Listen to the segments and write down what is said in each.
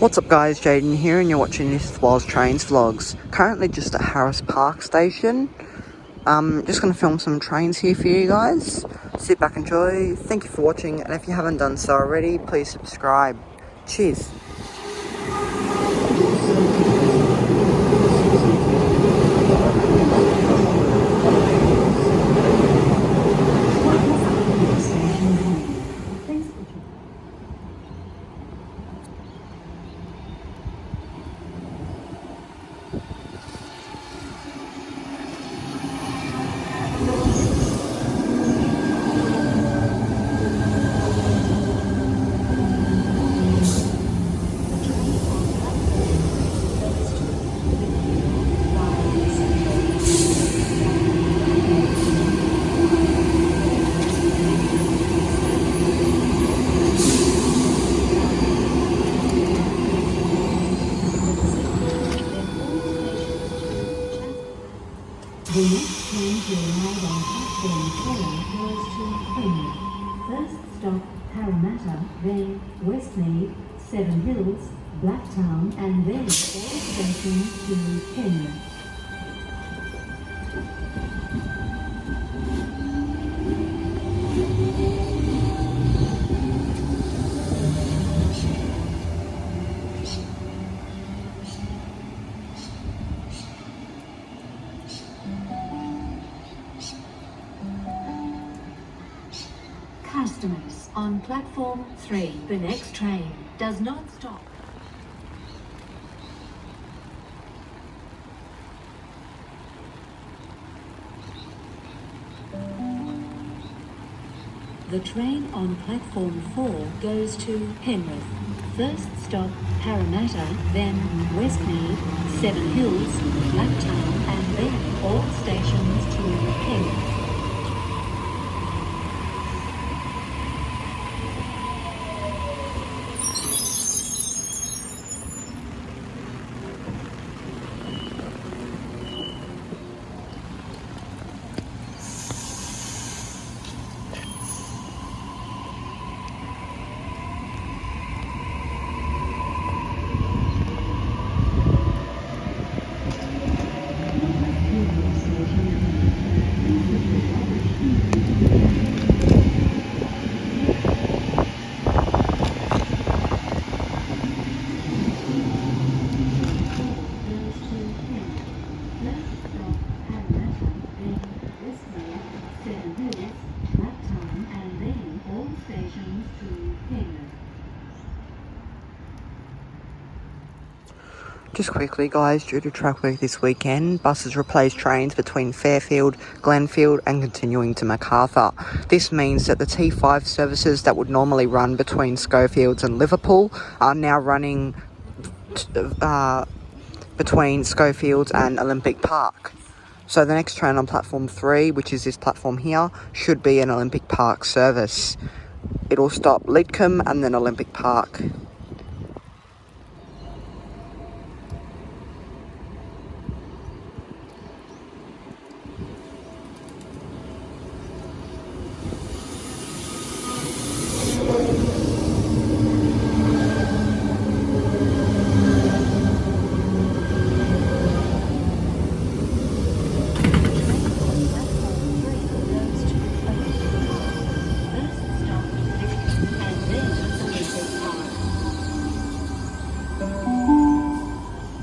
What's up guys, Jaden here and you're watching New South Wales Trains vlogs. Currently just at Harris Park Station. Just going to film some trains here for you guys. Sit back, enjoy. Thank you for watching, and if you haven't done so already, please subscribe. Cheers. The next train to arrive on platform 4 goes to Penrith. First stop Parramatta, then Westmead, Seven Hills, Blacktown, and then all stations to Penrith. Customers on platform 3. The next train does not stop. The train on platform 4 goes to Penrith. First stop Parramatta, then Westmead, Seven Hills, Blacktown, and then all stations to Penrith. Just quickly guys, due to track work this weekend, buses replace trains between Fairfield, Glenfield and continuing to Macarthur. This means that the T5 services that would normally run between Schofields and Liverpool are now running between Schofields and Olympic Park. So the next train on platform 3, which is this platform here, should be an Olympic Park service. It'll stop Lidcombe and then Olympic Park.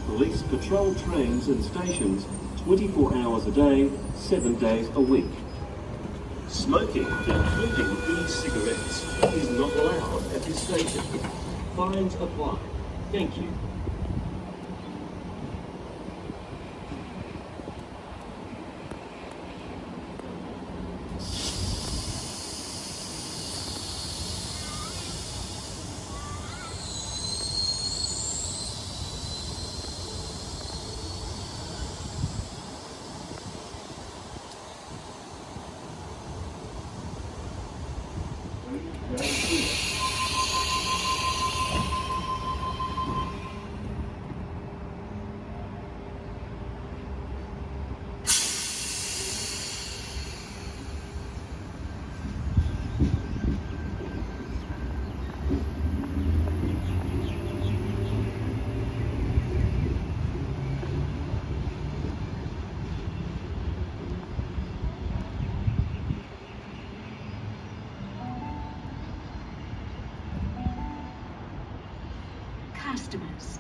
Police patrol trains and stations 24 hours a day, 7 days a week. Smoking, including e-cigarettes, is not allowed at this station. Fines apply. Thank you.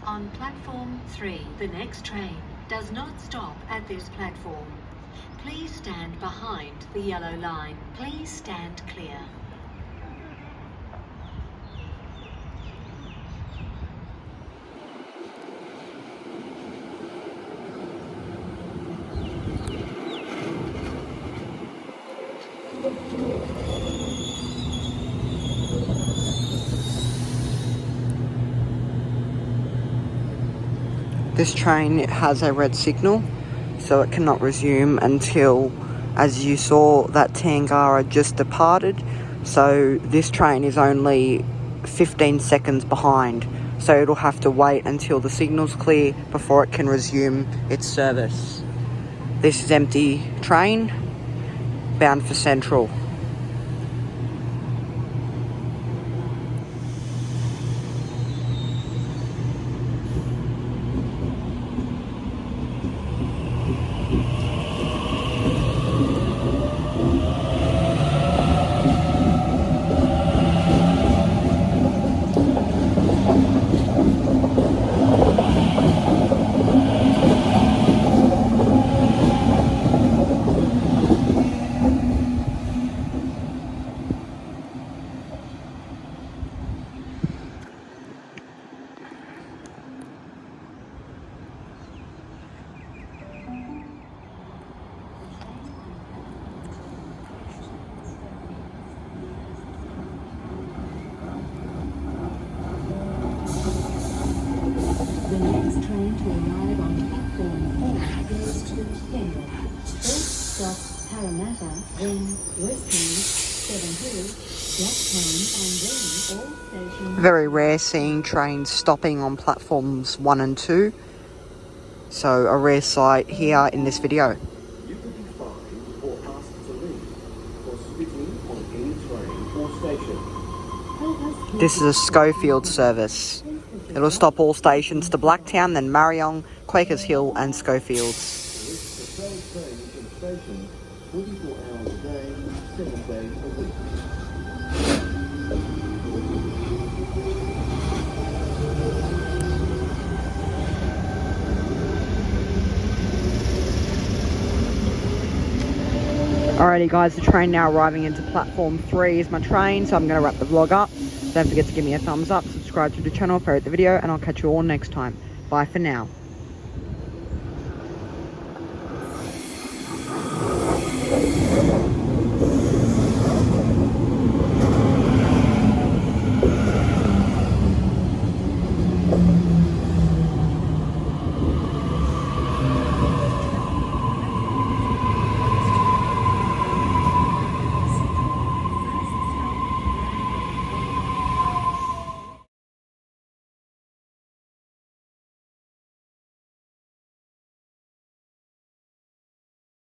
on platform 3. The next train does not stop at this platform. Please stand behind the yellow line. Please stand clear. This train has a red signal, so it cannot resume until, as you saw, that Tangara just departed. So this train is only 15 seconds behind, so it'll have to wait until the signal's clear before it can resume its service. This is empty train bound for Central. The next train to arrive on platform 4 goes to Penrith. First stop Parramatta, then Westmead, Seven Hills, Blacktown, and then all stations. Very rare seeing trains stopping on platforms 1 and 2. So a rare sight here in this video. You could be fined or asked to leave for spitting on any train or station. This is a Schofield service. It'll stop all stations to Blacktown, then Marion, Quakers Hill and Schofields. Patrol trains and stations 24 hours a day, 7 days a week. Alrighty guys, the train now arriving into platform 3 is my train, so I'm going to wrap the vlog up. Don't forget to give me a thumbs up, subscribe to the channel, favorite the video, and I'll catch you all next time. Bye for now.